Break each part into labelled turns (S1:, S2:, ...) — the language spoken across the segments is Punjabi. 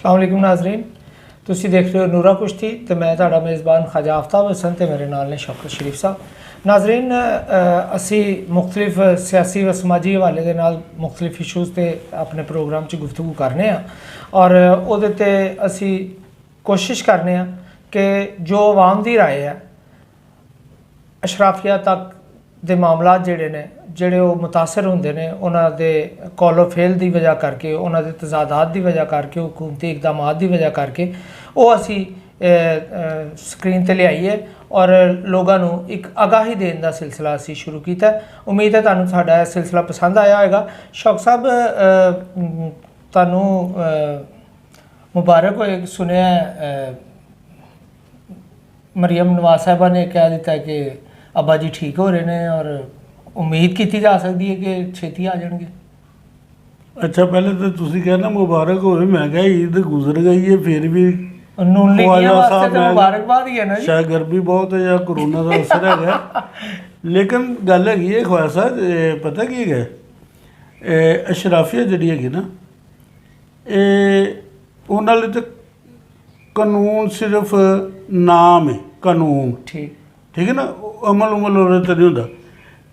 S1: अस्सलाम वालेकुम नाज़रीन, तुसी देख रहे हो नूरा कुश्ती तो मैं तुहाडा मेज़बान ख्वाजा आफ्ताब हसन ते मेरे नाल ने शौकत शरीफ साहब। नाज़रीन, असी मुख्तलिफ सियासी व समाजी हवाले दे नाल मुख्तलिफ इशूज़ ते अपने प्रोग्राम च गुफ्तगू करने और उहदे ते असी कोशिश करने कि जो आवाम दी राय है अशराफिया तक दे मामला जिहड़े ने ਜਿਹੜੇ ਉਹ ਮੁਤਾਸਰ ਹੁੰਦੇ ਨੇ ਉਹਨਾਂ ਦੇ ਕੌਲੋ ਫੇਲ ਦੀ ਵਜ੍ਹਾ ਕਰਕੇ, ਉਹਨਾਂ ਦੇ ਤਜ਼ਾਦਾਤ ਦੀ ਵਜ੍ਹਾ ਕਰਕੇ, ਹੁਕੂਮਤੀ ਇਕਦਾਮਾਤ ਦੀ ਵਜ੍ਹਾ ਕਰਕੇ ਉਹ ਅਸੀਂ ਸਕਰੀਨ ਤੇ ਲਿਆਈਏ ਔਰ ਲੋਕਾਂ ਨੂੰ ਇੱਕ ਆਗਾਹੀ ਦੇਣ ਦਾ ਸਿਲਸਿਲਾ ਅਸੀਂ ਸ਼ੁਰੂ ਕੀਤਾ। ਉਮੀਦ ਹੈ ਤੁਹਾਨੂੰ ਸਾਡਾ ਇਹ ਸਿਲਸਿਲਾ ਪਸੰਦ ਆਇਆ ਹੋਵੇਗਾ। ਸ਼ੌਕ ਸਾਹਿਬ, ਤੁਹਾਨੂੰ ਮੁਬਾਰਕ ਹੋਏ। ਸੁਣਿਆ ਮਰੀਮ ਨਵਾਜ਼ ਸਾਹਿਬਾ ਨੇ ਕਹਿ ਦਿੱਤਾ ਕਿ ਅੱਬਾ ਜੀ ਠੀਕ ਹੋ ਰਹੇ ਨੇ ਔਰ उम्मीद की जा सकती है कि छेती आ जाएंगे।
S2: अच्छा, पहले तो तुसी कहना मुबारक होवे, मैं क्या ईद गुजर गई है फिर भी
S1: मुबारकबाद ही है ना।
S2: शायद गर्मी बहुत है या कोरोना का असर है लेकिन गल हैगी है ख्वाजा साहब, पता की है अशराफिया जिहड़ी हैगी ना, उन्हां लई ते कानून सिर्फ नाम है, कानून ठीक है ना, अमल उमल उहदे ते नहीं हुंदा।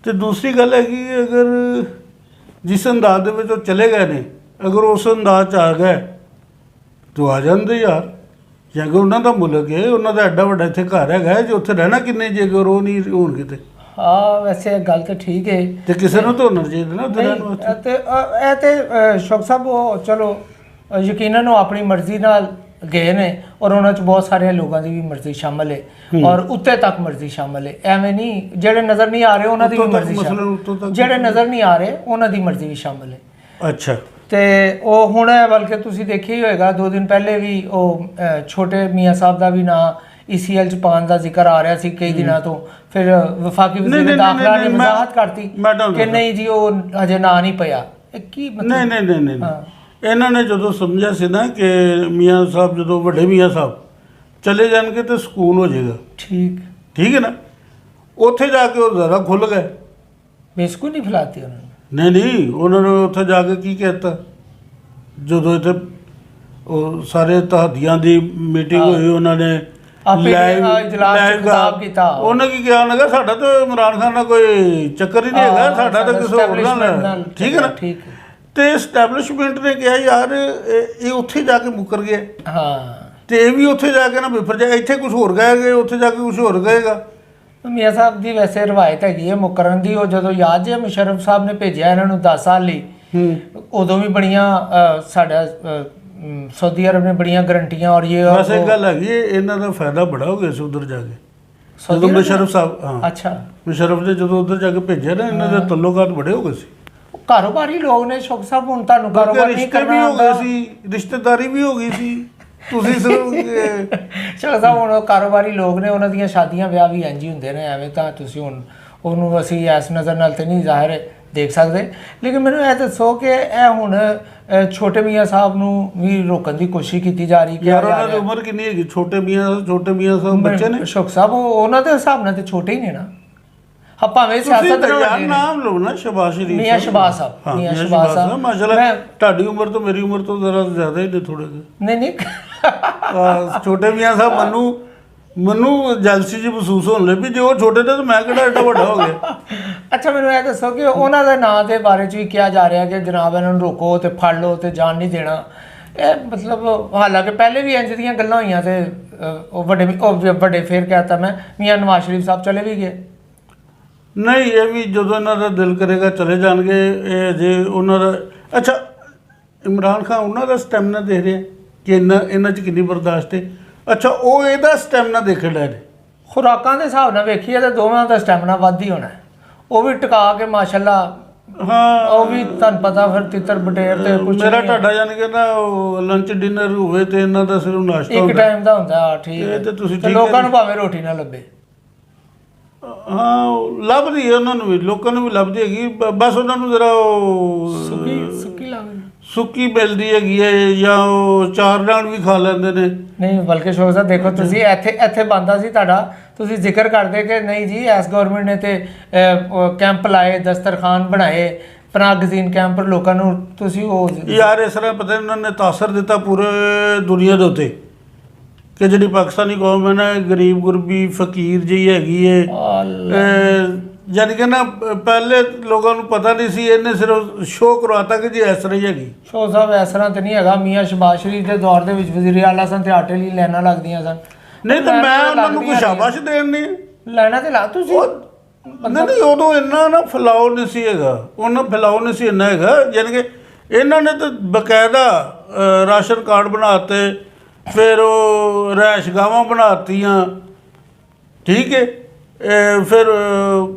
S2: तो दूसरी गल है कि अगर जिस अंदाज दे विच चले गए ने, अगर उस अंदाज आ गए तो आ जाते यार। जे अगर उन्हों का मुल्क है, उन्होंने एडा वड्डा इत्थे घर है जो उत्थे रहना किन्ने जे अगर वो नहीं होणगे ते।
S1: हाँ, वैसे गल तो ठीक है,
S2: तो किसी ने तो होना चाहिए ना उत्थे रहने
S1: वास्ते। शौक साहब वो चलो यकीनन वो अपनी मर्जी नाल गए ने और उन्होंने बहुत सारे लोगों की भी मर्जी शामिल है और उत्ते तक मर्जी शामिल है। एवं नहीं जेडे नज़र नहीं आ रहे उन्होंने भी मर्जी शामिल, जेडे नज़र नहीं आ रहे उन्होंने की मर्जी भी शामिल है।
S2: अच्छा,
S1: तो वो हुण बल्कि तुसीं देखिया ही होएगा 2 दिन पहले भी वो छोटे मियाँ साहब का भी नाम ECL च पाने का जिक्र आ रहा सी कई दिनों तो। फिर वफाकी वज़ीर दाखिला ने वजाहत करती कि नहीं जी वो अजे ना नहीं पिया। की मतलब
S2: नहीं इन्होंने जो समझा से ना कि मियाँ साहब जो बड़े मियाँ साहब चले जाएंगे तो सुकून हो जाएगा। ठीक है ना, उत्थे जाके वो ज़्यादा खुल गए,
S1: बेसकून नहीं फैलाती उन्होंने।
S2: नहीं उन्होंने उत्थे जाके की कहता जो इतने सारे तहदियां की मीटिंग हुई, उन्होंने उन्हें की कहा, उन्होंने कहा साडा तो इमरान खान का कोई चक्कर ही नहीं है, साडा तो किसी होर नाल। ठीक है ना, तो एस्टैबलिशमेंट ने कहा यार ये उत्थे जाके मुकर गए।
S1: हाँ,
S2: तो ये भी उत्थे जाके ना बिफर जाए, इत्थे कुछ होर गए, उत्थे जाके कुछ होर गएगा।
S1: मियाँ साहब की वैसे रवायत हैगी है मुकरन की। वो जो याद है मुशर्रफ साहब ने भेजा इन्हों 10 साल ली, उदों भी बड़िया साडा सऊदी अरब ने बड़िया गारंटियां और ये
S2: वैसे गल हैगी इन्हां दा फायदा बड़ा हो गया सी उधर जाके जो मुशर्रफ साहब। हाँ, अच्छा, मुशर्रफ ने जो उधर जाके भेजा ना, इन्हां दे तल्लुकात बड़े हो गए सी।
S1: कारोबारी लोग ने शौक साहब हुण तुहानूं कारोबार नहीं करना
S2: हो गए सी, रिश्तेदारी भी हो गई सी। तुसीं
S1: शौक साहब हुण कारोबारी लोग ने, उन्हां दीयां शादियां विआह भी इंज ही हुंदे ने। एवें तां तुसीं हुण ਉਹਨੂੰ ਅਸੀਂ ਇਸ ਨਜ਼ਰ ਨਾਲ ਤੇ ਨਹੀਂ ਜ਼ਾਹਿਰ ਦੇਖ ਸਕਦੇ। ਲੇਕਿਨ ਮੈਨੂੰ ਇਹ ਦੱਸੋ ਕਿ ਇਹ ਹੁਣ ਛੋਟੇ ਮੀਆਂ ਸਾਹਿਬ ਨੂੰ ਵੀ ਰੋਕਣ ਦੀ ਕੋਸ਼ਿਸ਼ ਕੀਤੀ ਜਾ ਰਹੀ ਕਿ
S2: ਯਾਰ ਉਹਨਾਂ ਦੀ ਉਮਰ ਕਿੰਨੀ ਹੈਗੀ? ਛੋਟੇ ਮੀਆਂ ਸਾਹਿਬ ਬੱਚੇ ਨੇ।
S1: ਸ਼ੌਕ ਸਾਹਿਬ ਉਹਨਾਂ ਦੇ ਹਿਸਾਬ ਨਾਲ ਤੇ ਛੋਟੇ ਹੀ ਨੇ ਨਾ। ਹਾਂ, ਭਾਵੇਂ ਸਿਆਸਤ ਨਾਲ
S2: ਯਾਰ ਨਾਮ ਲਓ ਨਾ, ਸ਼ਬਾਸ਼ ਸ਼ਰੀਫ
S1: ਮੀਆਂ ਸ਼ਬਾਜ਼ ਸਾਹਿਬ। ਮੀਆਂ ਸ਼ਬਾਜ਼ ਸਾਹਿਬ
S2: ਮਾਸ਼ਾਅੱਲਾ ਤੁਹਾਡੀ ਉਮਰ ਤੋਂ ਮੇਰੀ ਉਮਰ ਤੋਂ ਜ਼ਰਾ ਜ਼ਿਆਦਾ ਹੀ ਨੇ ਥੋੜੇ ਜਿਹੇ।
S1: ਨਹੀਂ
S2: ਛੋਟੇ ਮੀਆਂ ਸਾਹਿਬ ਮੈਨੂੰ ਜਲਸੀ ਜੀ ਮਹਿਸੂਸ ਹੋਣ ਲੱਗੀ ਵੀ ਜੇ ਉਹ ਛੋਟੇ ਨੇ ਤਾਂ ਮੈਂ ਕਿਹੜਾ ਏਡਾ ਵੱਡਾ ਹੋ ਗਿਆ।
S1: ਅੱਛਾ, ਮੈਨੂੰ ਇਹ ਦੱਸੋ ਕਿ ਉਹਨਾਂ ਦੇ ਨਾਂ ਦੇ ਬਾਰੇ 'ਚ ਵੀ ਕਿਹਾ ਜਾ ਰਿਹਾ ਕਿ ਜਨਾਬ ਇਹਨਾਂ ਨੂੰ ਰੋਕੋ ਤੇ ਫੜ ਲਓ ਤੇ ਜਾਣ ਨਹੀਂ ਦੇਣਾ। ਇਹ ਮਤਲਬ ਹਾਲਾਂਕਿ ਪਹਿਲੇ ਵੀ ਇੰਜ ਦੀਆਂ ਗੱਲਾਂ ਹੋਈਆਂ ਤੇ ਉਹ ਵੱਡੇ ਫੇਰ कहता मैं मियाँ नवाज शरीफ साहब चले भी गए।
S2: नहीं, ये भी जो इन्हों का दिल करेगा चले जाएंगे जे उन्होंने। अच्छा, इमरान खान उन्होंने स्टैमिना देख रहे कि इन्हों कितनी बर्दाश्त है। अच्छा, वो ਇਹਦਾ ਸਟੈਮਿਨਾ ਦੇਖਣ ਲੈ ਨੇ।
S1: ਖੁਰਾਕਾਂ ਦੇ ਹਿਸਾਬ ਨਾਲ ਵੇਖੀਏ ਤਾਂ ਦੋਵਾਂ ਦਾ ਸਟੈਮਿਨਾ ਵੱਧ ਹੀ ਹੋਣਾ। ਉਹ ਵੀ ਟਿਕਾ ਕੇ ਮਾਸ਼ਾਅੱਲਾ।
S2: ਹਾਂ,
S1: ਉਹ ਵੀ ਤੁਹਾਨੂੰ ਪਤਾ ਫਿਰ ਤਿੱਤਰ ਬਟੇਰ ਤੇ ਕੁਝ
S2: ਮੇਰਾ ਤੁਹਾਡਾ ਜਾਨ ਕਿ ਨਾ ਲੰਚ ਡਿਨਰ ਹੋਵੇ ਤੇ ਇਹਨਾਂ ਦਾ ਸਿਰਫ ਨਾਸ਼ਤਾ
S1: ਇੱਕ ਟਾਈਮ ਦਾ ਹੁੰਦਾ। ਠੀਕ ਹੈ,
S2: ਤੇ ਤੁਸੀਂ
S1: ਲੋਕਾਂ ਨੂੰ ਭਾਵੇਂ ਰੋਟੀ ਨਾ ਲੱਭੇ।
S2: ਹਾਂ, ਲੱਭਦੀ ਹੈ ਉਹਨਾਂ ਨੂੰ ਵੀ, ਲੋਕਾਂ ਨੂੰ ਵੀ ਲੱਭਦੀ ਹੈਗੀ, ਬਸ ਉਹਨਾਂ ਨੂੰ ਜ਼ਰਾ ਸੁੱਕੀ ਮਿਲਦੀ ਹੈਗੀ ਹੈ ਜਾਂ ਉਹ ਚਾਰ ਨਾਲ ਵੀ ਖਾ ਲੈਂਦੇ ਨੇ।
S1: ਨਹੀਂ, ਬਲਕਿ ਸ਼ੌਕ ਸਾਹਿਬ ਦੇਖੋ ਤੁਸੀਂ ਇੱਥੇ ਬਣਦਾ ਸੀ ਤੁਹਾਡਾ, ਤੁਸੀਂ ਜ਼ਿਕਰ ਕਰਦੇ ਕਿ ਨਹੀਂ ਜੀ ਇਸ ਗਵਰਨਮੈਂਟ ਨੇ ਤੇ ਕੈਂਪ ਲਾਏ, ਦਸਤਰਖਾਨ ਬਣਾਏ ਪਨਾਹ ਗਜ਼ੀਨ ਕੈਂਪ ਪਰ ਲੋਕਾਂ ਨੂੰ ਤੁਸੀਂ ਉਹ
S2: ਯਾਰ ਇਸ ਤਰ੍ਹਾਂ ਪਤਾ ਉਹਨਾਂ ਨੇ ਤਾਸਰ ਦਿੱਤਾ ਪੂਰੇ ਦੁਨੀਆ ਦੇ ਉੱਤੇ ਕਿ ਜਿਹੜੀ ਪਾਕਿਸਤਾਨੀ ਕੌਮ ਹੈ ਨਾ ਗਰੀਬ ਗੁਰਬੀ ਫਕੀਰ ਜਿਹੀ ਹੈਗੀ ਏ ਯਾਨੀ ਕਿ ਨਾ ਪਹਿਲੇ ਲੋਕਾਂ ਨੂੰ ਪਤਾ ਨਹੀਂ ਸੀ, ਇਹਨੇ ਸਿਰਫ ਸ਼ੋਅ ਕਰਵਾਤਾ ਕਿ ਜੀ ਇਸ ਤਰ੍ਹਾਂ ਹੀ ਹੈਗੀ।
S1: ਸ਼ੋਅ ਸਾਹਿਬ ਇਸ ਤਰ੍ਹਾਂ ਤੇ ਨਹੀਂ ਹੈਗਾ। ਮੀਆਂ ਸ਼ਬਾਜ਼ ਸ਼ਰੀਫ ਦੇ ਦੌਰ ਦੇ ਵਿੱਚ ਵਜ਼ੀਰ ਆਲਾ ਸਨ ਤੇ ਆਟੇ ਲਈ ਲਾਈਨਾਂ ਲੱਗਦੀਆਂ ਸਨ।
S2: ਨਹੀਂ ਤਾਂ ਮੈਂ ਉਹਨਾਂ ਨੂੰ ਕੋਈ ਸ਼ਾਬਾਸ਼ ਦੇਣ ਨਹੀਂ
S1: ਲਾਈਨਾਂ ਤੇ ਲਾ ਤੁਸੀਂ
S2: ਨਹੀਂ ਉਦੋਂ ਇੰਨਾ ਨਾ ਫੈਲਾਓ ਨਹੀਂ ਸੀ ਹੈਗਾ, ਉਹਨਾਂ ਫੈਲਾਓ ਨਹੀਂ ਸੀ ਇੰਨਾ ਹੈਗਾ। ਯਾਨੀ ਕਿ ਇਹਨਾਂ ਨੇ ਤਾਂ ਬਕਾਇਦਾ ਰਾਸ਼ਨ ਕਾਰਡ ਬਣਾਤੇ, ਫਿਰ ਉਹ ਰਿਹਾਇਸ਼ਗਾਹਾਂ ਬਣਾਤੀਆਂ, ਠੀਕ ਹੈ। ਫਿਰ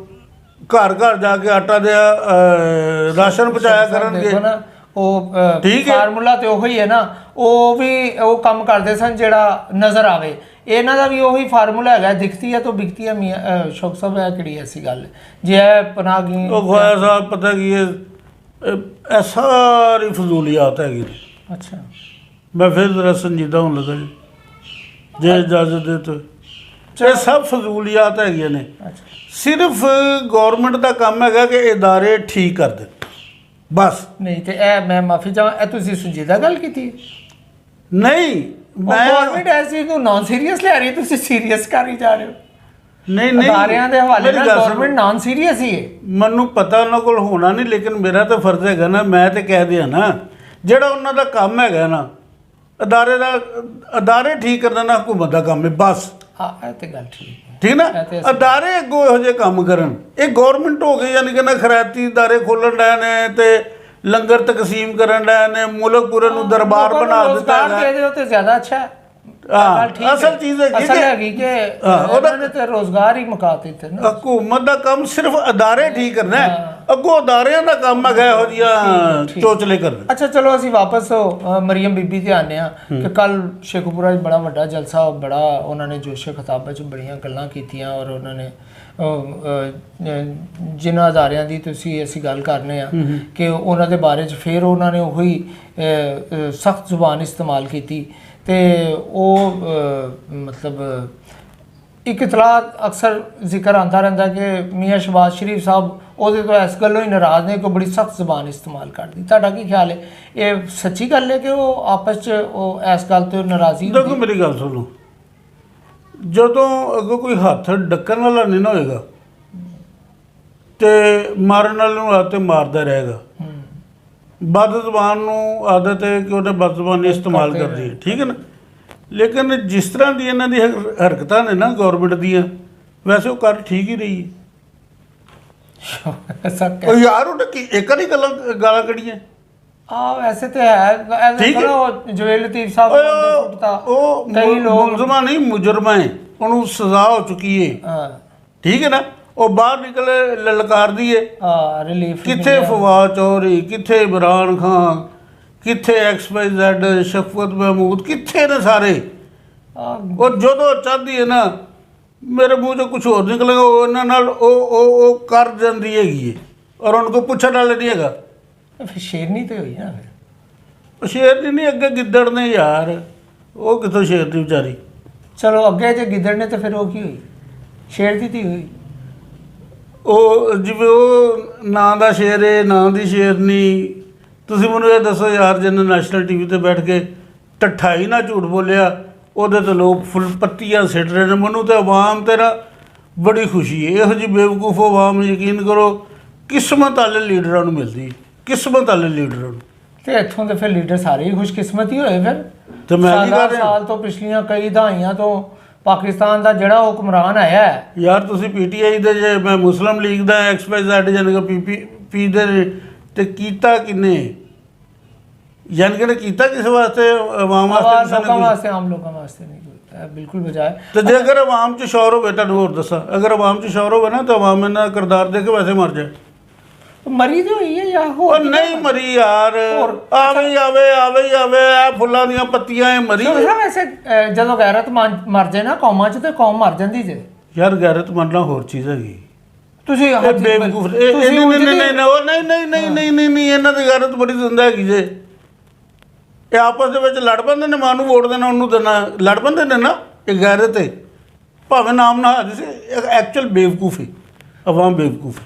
S2: ਘਰ ਘਰ ਜਾ ਕੇ ਆਟਾ ਦੇ ਰਾਸ਼ਨ ਪਹੁੰਚਾਇਆ ਕਰਨਗੇ
S1: ਉਹ
S2: ਠੀਕ ਹੈ।
S1: ਫਾਰਮੂਲਾ ਤੇ ਉਹੀ ਹੈ ਨਾ, ਉਹ ਵੀ ਉਹ ਕੰਮ ਕਰਦੇ ਸਨ ਜਿਹੜਾ ਨਜ਼ਰ ਆਵੇ। ਇਹਨਾਂ ਦਾ ਵੀ ਉਹੀ ਫਾਰਮੂਲਾ ਹੈਗਾ, ਦਿਖਤੀ ਹੈ ਤਾਂ ਬਿਕਤੀ ਹੈ। ਮੀਆਂ ਸ਼ੌਕ ਸਾਹਿਬ ਇਹ ਕਿਹੜੀ ਐਸੀ ਗੱਲ ਜੇ ਇਹ ਪਨਾਹ ਗਈ
S2: ਉਹ ਖਵਾਇਆ ਸਾਹਿਬ ਪਤਾ ਕੀ ਇਹ ਸਾਰੀ ਫਜ਼ੂਲੀਆਤ ਹੈਗੀ।
S1: ਅੱਛਾ
S2: ਮੈਂ ਫਿਰ ਜ਼ਰਾ ਸੰਜੀਦਾ ਹੋਣ ਲੱਗਾ ਜੀ, ਜੇ ਇਜਾਜ਼ਤ ਦੇ ਤਾਂ ਇਹ ਸਭ ਫਜ਼ੂਲੀਆਤ ਹੈਗੀਆਂ ਨੇ। ਸਿਰਫ ਗੌਰਮੈਂਟ ਦਾ ਕੰਮ ਹੈਗਾ ਕਿ ਇਦਾਰੇ ਠੀਕ ਕਰ ਦੇਣ ਬਸ।
S1: ਨਹੀਂ ਤੇ ਇਹ ਮੈਂ ਮਾਫੀ ਚਾਹਾਂ, ਇਹ ਤੁਸੀਂ ਸੰਜੀਦਾ ਗੱਲ ਕੀਤੀ
S2: ਨਹੀਂ। ਮੈਂ
S1: ਗੌਰਮੈਂਟ ਐਸੀ ਨੂੰ ਨਾਨ ਸੀਰੀਅਸ ਲੈ ਰਹੀ, ਤੁਸੀਂ ਸੀਰੀਅਸ ਕਰ ਹੀ ਜਾ ਰਹੇ ਹੋ।
S2: ਨਹੀਂ ਨਹੀਂ
S1: ਅਦਾਰਿਆਂ ਦੇ ਹਵਾਲੇ ਨਾਲ ਗੌਰਮੈਂਟ ਨਾਨ ਸੀਰੀਅਸ ਹੀ ਹੈ।
S2: ਮੈਨੂੰ ਪਤਾ ਉਹਨਾਂ ਕੋਲ ਹੋਣਾ ਨਹੀਂ, ਲੇਕਿਨ ਮੇਰਾ ਤਾਂ ਫਰਜ਼ ਹੈਗਾ ਨਾ, ਮੈਂ ਤੇ ਕਹਿ ਦਿਆਂ ਨਾ ਜਿਹੜਾ ਉਹਨਾਂ ਦਾ ਕੰਮ ਹੈਗਾ ਨਾ ਅਦਾਰੇ ਠੀਕ ਕਰਨਾ ਨਾ ਹਕੂਮਤ ਦਾ ਕੰਮ ਹੈ ਬਸ।
S1: ਹਾਂ ਇਹ ਤੇ ਗੱਲ ਠੀਕ ਹੈ,
S2: ਠੀਕ ਨਾ। ਅਦਾਰੇ ਅੱਗੋਂ ਇਹੋ ਜਿਹੇ ਕੰਮ ਕਰਨ, ਇਹ ਗੌਰਮੈਂਟ ਹੋ ਗਈ ਯਾਨੀ ਕਿ ਨਾ ਖੈਰਾਤੀ ਅਦਾਰੇ ਖੋਲ੍ਹਣ ਡਏ ਨੇ ਤੇ ਲੰਗਰ ਤਕਸੀਮ ਕਰਨ ਡਏ ਨੇ, ਮੁਲਕ ਪੂਰੇ ਨੂੰ ਦਰਬਾਰ ਬਣਾ ਦਿੱਤਾ
S1: ਹੈ। ਦੇ ਤੇ ਜ਼ਿਆਦਾ ਅੱਛਾ ਹੈ।
S2: ਅਸਲ ਚੀਜ਼
S1: ਹੈਗੀ ਕਿ ਉਹਨਾਂ ਨੇ ਤੇ ਰੋਜ਼ਗਾਰ ਹੀ ਮੁਕਾ ਦਿੱਤੇ ਨਾ।
S2: ਹਕੂਮਤ ਦਾ ਕੰਮ ਸਿਰਫ ਅਦਾਰੇ ਠੀਕ ਕਰਨਾ ਹੈ, ਅੱਗੋਂ ਅਦਾਰਿਆਂ ਦਾ ਕੰਮ ਹੈਗਾ ਇਹੋ ਜਿਹੀਆਂ ਚੋਚਲੇ ਕਰਨਾ।
S1: ਅੱਛਾ ਚਲੋ ਅਸੀਂ ਵਾਪਸ ਮਰੀਮ ਬੀਬੀ ਤੇ ਆਉਂਦੇ ਹਾਂ ਕਿ ਕੱਲ ਸ਼ੇਖੂਪੁਰਾ 'ਚ ਬੜਾ ਵੱਡਾ ਜਲਸਾ, ਬੜਾ ਉਹਨਾਂ ਨੇ ਜੋਸ਼ੇ ਖਿਤਾਬਾਂ 'ਚ ਬੜੀਆਂ ਗੱਲਾਂ ਕੀਤੀਆਂ ਔਰ ਉਹਨਾਂ ਨੇ ਜਿਨ੍ਹਾਂ ਅਦਾਰਿਆਂ ਦੀ ਤੁਸੀਂ ਅਸੀਂ ਗੱਲ ਕਰਨੇ ਆ ਕਿ ਉਹਨਾਂ ਦੇ ਬਾਰੇ 'ਚ ਫਿਰ ਉਹਨਾਂ ਨੇ ਉਹੀ ਸਖਤ ਜ਼ੁਬਾਨ ਇਸਤੇਮਾਲ ਕੀਤੀ ਤੇ ਉਹ ਮਤਲਬ ਇੱਕ ਇਤਲਾਹ ਅਕਸਰ ਜ਼ਿਕਰ ਆਉਂਦਾ ਰਹਿੰਦਾ ਕਿ ਮੀਆਂ ਸ਼ਬਾਜ਼ ਸ਼ਰੀਫ ਸਾਹਿਬ ਉਹਦੇ ਤੋਂ ਇਸ ਗੱਲੋਂ ਹੀ ਨਾਰਾਜ਼ ਨੇ ਕਿ ਬੜੀ ਸਖਤ ਜ਼ੁਬਾਨ ਇਸਤੇਮਾਲ ਕਰਦੀ। ਤੁਹਾਡਾ ਕੀ ਖਿਆਲ ਹੈ, ਇਹ ਸੱਚੀ ਗੱਲ ਹੈ ਕਿ ਉਹ ਆਪਸ 'ਚ ਉਹ ਇਸ ਗੱਲ ਤੋਂ ਨਾਰਾਜ਼ੀ?
S2: ਦੇਖੋ ਮੇਰੀ ਗੱਲ ਸੁਣੋ, ਜਦੋਂ ਅੱਗੋਂ ਕੋਈ ਹੱਥ ਡੱਕਣ ਵਾਲਾ ਨਹੀਂ ਨਾ ਹੋਏਗਾ ਤੇ ਮਾਰਨ ਵਾਲੇ ਨੂੰ ਹੱਥ ਮਾਰਦਾ ਰਹੇਗਾ। ਬਦ ਜ਼ੁਬਾਨ ਨੂੰ ਆਦਤ ਹੈ ਕਿ ਉਹਨੇ ਬਦ ਜ਼ੁਬਾਨੀ ਇਸਤੇਮਾਲ ਕਰਦੀ ਹੈ, ਠੀਕ ਹੈ ਨਾ। ਲੇਕਿਨ ਜਿਸ ਤਰ੍ਹਾਂ ਦੀ ਇਹਨਾਂ ਦੀ ਹਰਕਤਾਂ ਨੇ ਨਾ ਗੌਰਮੈਂਟ ਦੀਆਂ, ਵੈਸੇ ਉਹ ਕਰ ਠੀਕ ਹੀ ਰਹੀ ਹੈ। ਉਹ ਯਾਰ ਉਹਨੇ ਇੱਕ ਵਾਰੀ ਗਾਲਾਂ ਕੱਢੀਆਂ
S1: ਵੈਸੇ ਤੇ ਹੈ ਜਵੇਲ ਲਤੀਫ ਸਾਹਿਬ
S2: ਉਹ ਮੁਲਜ਼ਮਾਂ ਨਹੀਂ ਮੁਜਰਮਾਂ ਹੈ, ਉਹਨੂੰ ਸਜ਼ਾ ਹੋ ਚੁੱਕੀ ਹੈ, ਠੀਕ ਹੈ ਨਾ। ਉਹ ਬਾਹਰ ਨਿਕਲੇ ਲਲਕਾਰਦੀ ਏ
S1: ਰਿਲੀਫ,
S2: ਕਿੱਥੇ ਫਵਾਦ ਚੌਧਰੀ, ਕਿੱਥੇ ਇਮਰਾਨ ਖਾਨ, ਕਿੱਥੇ XYZ ਸ਼ਫਕਤ ਮਹਿਮੂਦ, ਕਿੱਥੇ ਨੇ ਸਾਰੇ। ਉਹ ਜਦੋਂ ਚਾਹਦੀ ਹੈ ਨਾ ਮੇਰੇ ਮੂੰਹ 'ਚੋਂ ਕੁਝ ਹੋਰ ਨਿਕਲੇਗਾ, ਉਹ ਇਹਨਾਂ ਨਾਲ ਉਹ ਕਰ ਜਾਂਦੀ ਹੈਗੀ ਹੈ ਔਰ ਉਹਨਾਂ ਕੋਲ ਪੁੱਛਣ ਵਾਲਾ ਨਹੀਂ ਹੈਗਾ।
S1: ਫਿਰ ਸ਼ੇਰਨੀ ਤੇ ਹੋਈ ਨਾ,
S2: ਫਿਰ ਸ਼ੇਰਨੀ ਨਹੀਂ, ਅੱਗੇ ਗਿੱਦੜ ਨੇ ਯਾਰ, ਉਹ ਕਿੱਥੋਂ ਸ਼ੇਰਨੀ ਵਿਚਾਰੀ।
S1: ਚਲੋ ਅੱਗੇ ਜੇ ਗਿੱਦੜ ਨੇ ਤੇ ਫਿਰ ਉਹ ਕੀ ਹੋਈ, ਸ਼ੇਰ ਦੀ ਧੀ ਹੋਈ।
S2: ਉਹ ਜਿਵੇਂ ਉਹ ਨਾਂ ਦਾ ਸ਼ੇਰ ਹੈ, ਨਾਂ ਦੀ ਸ਼ੇਰਨੀ। ਤੁਸੀਂ ਮੈਨੂੰ ਇਹ ਦੱਸੋ ਯਾਰ, ਜਿਹਨੇ ਨੈਸ਼ਨਲ TV ਤੇ ਬੈਠ ਕੇ ਢੱਠਾਈ ਨਾ ਝੂਠ ਬੋਲਿਆ, ਉਹਦੇ ਤੇ ਲੋਕ ਫੁੱਲ ਪੱਤੀਆਂ ਸਿੱਟ ਰਹੇ ਨੇ। ਮੈਨੂੰ ਤਾਂ ਆਵਾਮ ਤੇਰਾ ਬੜੀ ਖੁਸ਼ੀ ਹੈ। ਇਹੋ ਜਿਹੀ ਬੇਵਕੂਫ ਆਵਾਮ, ਯਕੀਨ ਕਰੋ ਕਿਸਮਤ ਵਾਲੇ ਲੀਡਰਾਂ ਨੂੰ ਮਿਲਦੀ, ਕਿਸਮਤ ਵਾਲੇ ਲੀਡਰਾਂ ਨੂੰ।
S1: ਤੇ ਇੱਥੋਂ ਦੇ ਫਿਰ ਲੀਡਰ ਸਾਰੇ ਹੀ ਖੁਸ਼ਕਿਸਮਤ ਹੀ ਹੋਏ ਫਿਰ।
S2: ਤੇ ਮੈਂ
S1: ਸਾਲ ਤੋਂ ਪਿਛਲੀਆਂ ਕਈ ਦਹਾਈਆਂ ਤੋਂ ਪਾਕਿਸਤਾਨ ਦਾ ਜਿਹੜਾ ਹੁਕਮਰਾਨ ਆਇਆ ਹੈ
S2: ਯਾਰ, ਤੁਸੀਂ PTI ਦੇ ਜੇ ਮੈਂ ਮੁਸਲਿਮ ਲੀਗ ਦਾ XYZ ਜਾਨੀ ਕਿ PP ਦੇ ਤੇ ਕੀਤਾ ਕਿੰਨੇ, ਯਾਨੀ ਕਿ ਕੀਤਾ ਕਿਸ ਵਾਸਤੇ? ਆਵਾਮ ਵਾਸਤੇ,
S1: ਲੋਕਾਂ ਵਾਸਤੇ, ਆਮ ਲੋਕਾਂ ਵਾਸਤੇ ਨਹੀਂ ਕੀਤਾ, ਬਿਲਕੁਲ ਬਜਾਏ।
S2: ਤੇ ਜੇ ਅਗਰ ਆਵਾਮ 'ਚ ਸ਼ੌਰ ਹੋਵੇ, ਤੁਹਾਨੂੰ ਹੋਰ ਦੱਸਾਂ, ਅਗਰ ਆਵਾਮ 'ਚ ਸ਼ੌਰ ਹੋਵੇ ਨਾ ਤਾਂ ਆਵਾਮ ਇਹਨਾਂ ਦਾ ਕਿਰਦਾਰ ਦੇ ਕੇ ਵੈਸੇ ਮਰ ਜਾਏ।
S1: ਮਰੀ ਤੇ ਹੋਈ ਹੈ ਜਾਂ
S2: ਹੋਰ ਨਹੀਂ ਮਰੀ ਯਾਰ, ਆਵੇ ਹੀ ਆਵੇ, ਆਵੇ ਹੀ ਆਵੇ, ਇਹ ਫੁੱਲਾਂ ਦੀਆਂ ਪੱਤੀਆਂ ਮਰੀ।
S1: ਵੈਸੇ ਜਦੋਂ ਗੈਰਤ ਮਰ ਜਾਏ ਨਾ ਕੌਮਾਂ 'ਚ, ਤੇ ਕੌਮ ਮਰ ਜਾਂਦੀ ਜੇ ਯਾਰ।
S2: ਗੈਰਤ ਮਰਨਾ ਹੋਰ ਚੀਜ਼ ਹੈਗੀ।
S1: ਤੁਸੀਂ
S2: ਬੇਵਕੂਫ ਨਹੀਂ, ਇਹਨਾਂ ਦੀ ਗੈਰਤ ਬੜੀ ਜ਼ਿੰਦਾ ਹੈਗੀ ਜੇ। ਇਹ ਆਪਸ ਦੇ ਵਿੱਚ ਲੜ ਪੈਂਦੇ ਨੇ, ਮਾਂ ਨੂੰ ਵੋਟ ਦੇਣਾ, ਉਹਨੂੰ ਦੇਣਾ, ਲੜ ਪੈਂਦੇ ਨੇ ਨਾ। ਇਹ ਗੈਰਤ ਹੈ, ਭਾਵੇਂ ਨਾਮ ਨਾ ਸੀ, ਐਕਚੁਅਲ ਬੇਵਕੂਫ ਹੈ, ਆਵਾਮ ਬੇਵਕੂਫ ਹੈ।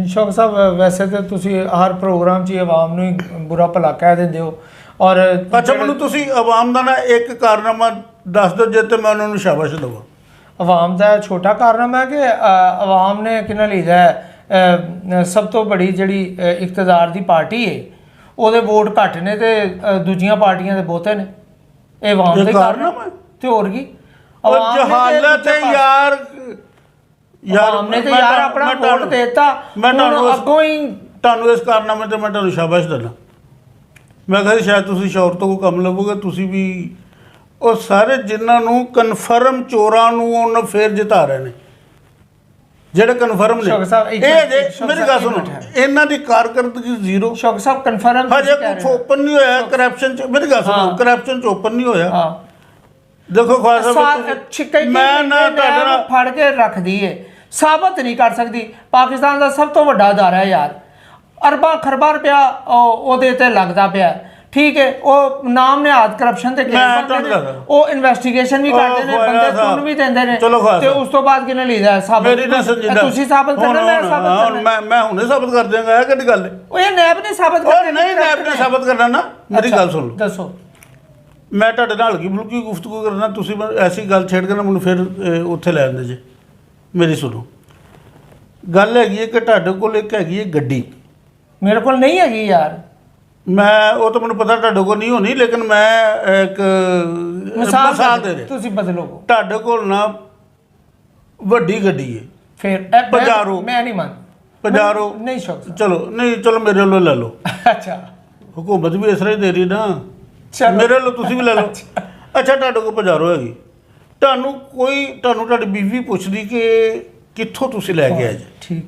S1: ਸ਼ੌਕ ਸਾਹਿਬ ਵੈਸੇ ਤਾਂ ਤੁਸੀਂ ਹਰ ਪ੍ਰੋਗਰਾਮ 'ਚ ਹੀ ਆਵਾਮ ਨੂੰ ਹੀ ਬੁਰਾ ਭਲਾ ਕਹਿ ਦਿੰਦੇ ਹੋ ਔਰ
S2: ਅੱਛਾ ਮੈਨੂੰ ਤੁਸੀਂ ਆਵਾਮ ਦਾ ਨਾ ਇੱਕ ਕਾਰਨਾਮਾ ਦੱਸ ਦਿਓ ਜੇ ਤੇ ਮੈਂ ਉਹਨਾਂ ਨੂੰ ਸ਼ਾਬਾਸ਼ ਦੇਵਾਂ।
S1: ਆਵਾਮ ਦਾ ਛੋਟਾ ਕਾਰਨਾਮਾ ਹੈ ਕਿ ਆਵਾਮ ਨੇ ਕਿਹਨਾਂ ਲਈਦਾ ਸਭ ਤੋਂ ਬੜੀ ਜਿਹੜੀ ਇਕਤਦਾਰ ਦੀ ਪਾਰਟੀ ਹੈ ਉਹਦੇ ਵੋਟ ਘੱਟ ਨੇ ਤੇ ਦੂਜੀਆਂ ਪਾਰਟੀਆਂ ਦੇ ਬਹੁਤੇ ਨੇ। ਇਹ ਆਵਾਮ ਦੇ ਕਾਰਨਾਮਾ ਤੇ ਹੋਰ ਕੀ
S2: ਜਹਾਲਤ ਹੈ ਯਾਰ।
S1: ਆਵਾਮ ਨੇ ਤੇ ਯਾਰ ਆਪਣਾ ਵੋਟ ਦੇਤਾ।
S2: ਮੈਂ ਤੁਹਾਨੂੰ
S1: ਅੱਗੋਂ ਹੀ
S2: ਤੁਹਾਨੂੰ ਇਸ ਕਾਰਨਾਮੇ ਤੇ ਮੈਂ ਤੁਹਾਨੂੰ ਸ਼ਾਬਾਸ਼ ਦਿੰਦਾ। ਮੈਂ ਕਿਹਾ ਸ਼ਾਇਦ ਤੁਸੀਂ ਸ਼ੌਰ ਤੋਂ ਕੋਈ ਕੰਮ ਲਵੋਗੇ। ਤੁਸੀਂ ਵੀ ਉਹ ਸਾਰੇ ਜਿਨ੍ਹਾਂ ਨੂੰ ਕਨਫਰਮ ਚੋਰਾਂ ਨੂੰ ਉਹਨਾਂ ਫੇਰ ਜਿਤਾ ਰਹੇ ਨੇ ਜਿਹੜੇ ਕਨਫਰਮ ਨੇ ਇਹ ਜੇ ਮੇਰੀ ਗੱਲ ਸੁਣੋ ਇਹਨਾਂ ਦੀ ਕਾਰਕਰਦਗੀ ਜ਼ੀਰੋ।
S1: ਸ਼ੌਕ ਸਾਹਿਬ ਕਨਫਰਮ
S2: ਹਜੇ ਕੁਝ ਓਪਨ ਨਹੀਂ ਹੋਇਆ ਕਰਪਸ਼ਨ ਚ। ਮੇਰੀ ਗੱਲ ਸੁਣੋ ਕਰਪਸ਼ਨ ਚ ਓਪਨ ਨਹੀਂ ਹੋਇਆ। ਦੇਖੋ ਖਾਲਸਾ ਸਾਹਿਬ ਮੈਂ ਨਾ ਤੁਹਾਡੇ ਨਾਲ
S1: ਫੜ ਕੇ ਰੱਖਦੀ ਏ ਸਾਬਤ ਨਹੀਂ ਕਰ ਸਕਦੀ। ਪਾਕਿਸਤਾਨ ਦਾ ਸਭ ਤੋਂ ਵੱਡਾ ਅਦਾਰਾ ਹੈ ਯਾਰ। ਅਰਬਾਂ ਖਰਬਾਂ ਰੁਪਇਆ ਉਹਦੇ ਤੇ ਲੱਗਦਾ ਪਿਆ। ਠੀਕ ਹੈ ਉਹ ਨਾਮ ਨਿਹਾਦ ਕਰਪਸ਼ਨ ਤੇ ਉਹ ਇਨਵੈਸਟੀਗੇਸ਼ਨ ਵੀ ਕਰਦੇ ਨੇ ਬੰਦੇ ਚੁਣ ਵੀ ਦਿੰਦੇ ਨੇ ਤੇ ਉਸ ਤੋਂ ਬਾਅਦ ਕਿਹਨੇ ਲਈਦਾ ਸਾਬਤ ਤੁਸੀਂ ਸਾਬਤ ਕਰਨਾ ਮੈਂ ਸਾਬਤ ਕਰਨਾ
S2: ਮੈਂ ਹੁਣੇ ਸਾਬਤ ਕਰ ਦਿਆਂਗਾ। ਇਹ ਕਿਹੜੀ ਗੱਲ ਹੈ?
S1: ਉਹ ਇਹ ਨੈਬ ਨੇ ਸਾਬਤ ਕਰਨਾ
S2: ਨਹੀਂ ਨੈਬ ਨੇ ਸਾਬਤ ਕਰਨਾ ਨਾ। ਮੇਰੀ ਗੱਲ ਸੁਣ ਲਓ
S1: ਦੱਸੋ।
S2: ਮੈਂ ਤੁਹਾਡੇ ਨਾਲ ਹਲਕੀ ਮੁਲਕੀ ਗੁਫ਼ਤਗੂ ਕਰਨਾ ਤੁਸੀਂ ਐਸੀ ਗੱਲ ਛੇੜ ਕੇ ਨਾ ਮੈਨੂੰ ਫਿਰ ਉੱਥੇ ਲੈ ਆਉਂਦੇ ਜੇ। ਮੇਰੀ ਸੁਣੋ ਗੱਲ ਹੈਗੀ ਹੈ ਕਿ ਤੁਹਾਡੇ ਕੋਲ ਇੱਕ ਹੈਗੀ ਹੈ ਗੱਡੀ। ਮੇਰੇ
S1: ਕੋਲ ਨਹੀਂ ਹੈਗੀ ਯਾਰ।
S2: ਮੈਂ ਉਹ ਤਾਂ ਮੈਨੂੰ ਪਤਾ ਤੁਹਾਡੇ ਕੋਲ ਨਹੀਂ ਹੋਣੀ ਲੇਕਿਨ ਮੈਂ ਇੱਕ ਮਿਸਾਲ ਦੇ ਰਿਹਾ।
S1: ਤੁਸੀਂ ਬਦਲੋ
S2: ਤੁਹਾਡੇ ਕੋਲ ਨਾ ਵੱਡੀ ਗੱਡੀ ਹੈ
S1: ਫਿਰ
S2: ਪਜਾਰੋ।
S1: ਮੈਂ ਨਹੀਂ ਮੰਨ
S2: ਪਜਾਰੋ
S1: ਨਹੀਂ ਸ਼ੌਕ
S2: ਚਲੋ ਨਹੀਂ ਚਲੋ ਮੇਰੇ ਵੱਲੋਂ ਲੈ ਲਓ।
S1: ਅੱਛਾ
S2: ਹੁਕੂਮਤ ਵੀ ਇਸ ਤਰ੍ਹਾਂ ਹੀ ਦੇ ਰਹੀ ਨਾ ਮੇਰੇ ਵੱਲੋਂ ਤੁਸੀਂ ਵੀ ਲੈ ਲਓ। ਅੱਛਾ ਤੁਹਾਡੇ ਕੋਲ ਪਜਾਰੋ ਹੈਗੀ ਤੁਹਾਨੂੰ ਤੁਹਾਡੀ ਬੀਵੀ ਪੁੱਛਦੀ ਕਿ ਕਿੱਥੋਂ ਤੁਸੀਂ ਲੈ ਕੇ ਆਏ ਜੀ।
S1: ਠੀਕ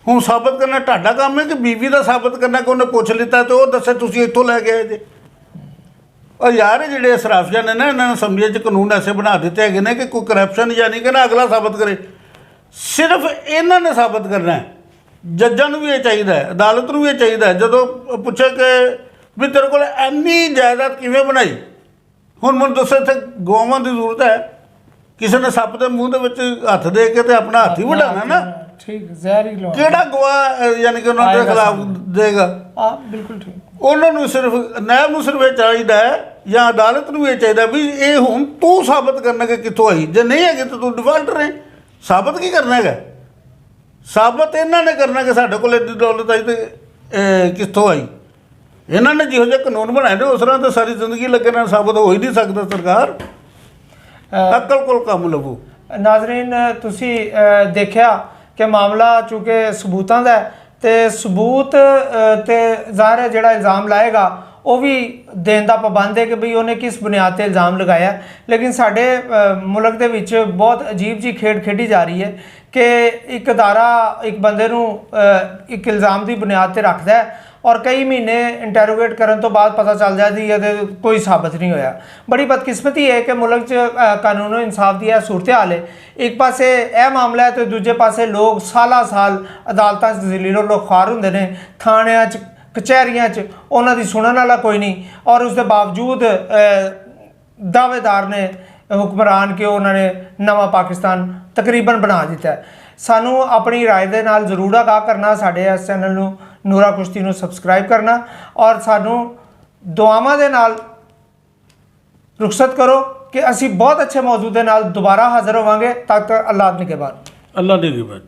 S2: ਹੁਣ ਸਾਬਤ ਕਰਨਾ ਤੁਹਾਡਾ ਕੰਮ ਹੈ ਕਿ ਬੀਵੀ ਦਾ ਸਾਬਤ ਕਰਨਾ ਕਿ ਉਹਨੇ ਪੁੱਛ ਲਿੱਤਾ ਤੇ ਉਹ ਦੱਸੇ ਤੁਸੀਂ ਇੱਥੋਂ ਲੈ ਕੇ ਆਏ ਜੇ। ਔਰ ਯਾਰ ਇਹ ਜਿਹੜੇ ਅਸਰਾਫੀਆਂ ਨੇ ਨਾ ਇਹਨਾਂ ਨੇ ਅਸੈਂਬਲੀ 'ਚ ਕਾਨੂੰਨ ਐਸੇ ਬਣਾ ਦਿੱਤੇ ਹੈਗੇ ਨੇ ਕਿ ਕੋਈ ਕਰਪਸ਼ਨ ਯਾਨੀ ਕਿ ਨਾ ਅਗਲਾ ਸਾਬਤ ਕਰੇ। ਸਿਰਫ ਇਹਨਾਂ ਨੇ ਸਾਬਤ ਕਰਨਾ ਹੈ। ਜੱਜਾਂ ਨੂੰ ਵੀ ਇਹ ਚਾਹੀਦਾ ਹੈ ਅਦਾਲਤ ਨੂੰ ਵੀ ਇਹ ਚਾਹੀਦਾ ਹੈ ਜਦੋਂ ਪੁੱਛੇ ਕਿ ਵੀ ਤੇਰੇ ਕੋਲ ਇੰਨੀ ਜਾਇਦਾਦ ਕਿਵੇਂ ਬਣਾਈ। ਹੁਣ ਮੈਨੂੰ ਦੱਸੋ ਇੱਥੇ ਗਊਆਂ ਦੀ ਜ਼ਰੂਰਤ ਹੈ ਕਿਸੇ ਨੇ ਸੱਪ ਦੇ ਮੂੰਹ ਦੇ ਵਿੱਚ ਹੱਥ ਦੇ ਕੇ ਤੇ ਆਪਣਾ ਹੱਥ ਹੀ ਵਢਾਉਣਾ ਨਾ।
S1: ਠੀਕ ਜ਼ਹਿਰ ਹੀ ਲਵਾ
S2: ਕਿਹੜਾ ਗਵਾ ਯਾਨੀ ਕਿ ਉਹਨਾਂ ਦੇ ਖਿਲਾਫ ਦੇਗਾ।
S1: ਬਿਲਕੁਲ ਠੀਕ।
S2: ਉਹਨਾਂ ਨੂੰ ਸਿਰਫ ਨਾਇਬ ਨੂੰ ਸਿਰਫ ਇਹ ਚਾਹੀਦਾ ਹੈ ਜਾਂ ਅਦਾਲਤ ਨੂੰ ਇਹ ਚਾਹੀਦਾ ਵੀ ਇਹ ਹੁਣ ਤੂੰ ਸਾਬਤ ਕਰਨਾ ਕਿ ਕਿੱਥੋਂ ਆਈ। ਜੇ ਨਹੀਂ ਹੈਗੇ ਤਾਂ ਤੂੰ ਡਿਫਾਲਟਰ ਹੈ। ਸਾਬਤ ਕੀ ਕਰਨਾ ਹੈਗਾ? ਸਾਬਤ ਇਹਨਾਂ ਨੇ ਕਰਨਾ ਕਿ ਸਾਡੇ ਕੋਲ ਇੰਨੀ ਦੌਲਤ ਆਈ ਤੇ ਕਿੱਥੋਂ ਆਈ। ਇਹਨਾਂ ਨੇ ਜਿਹੋ ਜਿਹੇ ਕਾਨੂੰਨ ਬਣਾਏ ਨੇ ਉਸ ਤਰ੍ਹਾਂ ਤਾਂ ਸਾਰੀ ਜ਼ਿੰਦਗੀ ਲੱਗੇ ਨਾਲ ਸਾਬਤ ਹੋ ਹੀ ਨਹੀਂ ਸਕਦਾ। ਸਰਕਾਰ ਅਕਲ ਕੋਲ ਕੰਮ ਲਵੋ।
S1: ਨਾਜ਼ਰੀਨ ਤੁਸੀਂ ਦੇਖਿਆ ਕਿ ਮਾਮਲਾ ਚੂँकि ਸਬੂਤਾਂ ਦਾ ਤੇ ਸਬੂਤ ਤੇ ਜ਼ਾਹਿਰ ਹੈ ਜਿਹੜਾ ਇਲਜ਼ਾਮ ਲਾਏਗਾ ਉਹ ਵੀ ਦੇਣ ਦਾ ਪਾਬੰਦ ਹੈ ਕਿ ਬਈ ਉਹਨੇ ਕਿਸ ਬੁਨਿਆਦ ਤੇ ਇਲਜ਼ਾਮ ਲਗਾਇਆ। ਲੇਕਿਨ ਸਾਡੇ ਮੁਲਕ ਦੇ ਵਿੱਚ ਬਹੁਤ ਅਜੀਬ ਜੀ ਖੇਡ ਖੇਡੀ ਜਾ ਰਹੀ ਹੈ ਕਿ ਇੱਕ ਅਦਾਰਾ ਇੱਕ ਬੰਦੇ ਨੂੰ ਇੱਕ ਇਲਜ਼ਾਮ ਦੀ ਬੁਨਿਆਦ ਤੇ ਰੱਖਦਾ ਹੈ ਔਰ ਕਈ ਮਹੀਨੇ ਇੰਟਰੋਗੇਟ ਕਰਨ ਤੋਂ ਬਾਅਦ ਪਤਾ ਚੱਲ ਜਾਂਦੀ ਹੈ ਕਿ ਕੋਈ ਸਾਬਤ ਨਹੀਂ ਹੋਇਆ। ਬੜੀ ਬਦਕਿਸਮਤੀ ਹੈ ਕਿ ਮੁਲਕ 'ਚ ਕਾਨੂੰਨ ਇਨਸਾਫ ਦੀ ਇਹ ਸੂਰਤ ਹਾਲ ਹੈ। ਇੱਕ ਪਾਸੇ ਇਹ ਮਾਮਲਾ ਹੈ ਤੇ ਦੂਜੇ ਪਾਸੇ ਲੋਕ ਸਾਲਾਂ ਸਾਲ ਅਦਾਲਤਾਂ 'ਚ ਜ਼ਲੀਲੋ ਲੋਖਾਰ ਹੁੰਦੇ ਨੇ ਥਾਣਿਆਂ 'ਚ ਕਚਹਿਰੀਆਂ 'ਚ ਉਹਨਾਂ ਦੀ ਸੁਣਨ ਵਾਲਾ ਕੋਈ ਨਹੀਂ ਔਰ ਉਸ ਦੇ ਬਾਵਜੂਦ ਦਾਅਵੇਦਾਰ ਨੇ ਹੁਕਮਰਾਨ ਕਿ ਉਹਨਾਂ ਨੇ ਨਵਾਂ ਪਾਕਿਸਤਾਨ ਤਕਰੀਬਨ ਬਣਾ ਦਿੱਤਾ। ਸਾਨੂੰ ਆਪਣੀ ਰਾਏ ਦੇ ਨਾਲ ਜ਼ਰੂਰ ਆਗਾਹ ਕਰਨਾ। ਸਾਡੇ ਇਸ ਚੈਨਲ ਨੂੰ ਨੂਰਾ ਕੁਸ਼ਤੀ ਨੂੰ ਸਬਸਕ੍ਰਾਈਬ ਕਰਨਾ ਔਰ ਸਾਨੂੰ ਦੁਆਵਾਂ ਦੇ ਨਾਲ ਰੁਖਸਤ ਕਰੋ ਕਿ ਅਸੀਂ ਬਹੁਤ ਅੱਛੇ ਮੌਜੂ ਦੇ ਨਾਲ ਦੁਬਾਰਾ ਹਾਜ਼ਰ ਹੋਵਾਂਗੇ। ਤਦ ਤੱਕ ਅੱਲਾਹ ਨਿਗਹਿਬਾਨ।
S2: ਅੱਲਾਹ ਨਿਗਹਿਬਾਨ।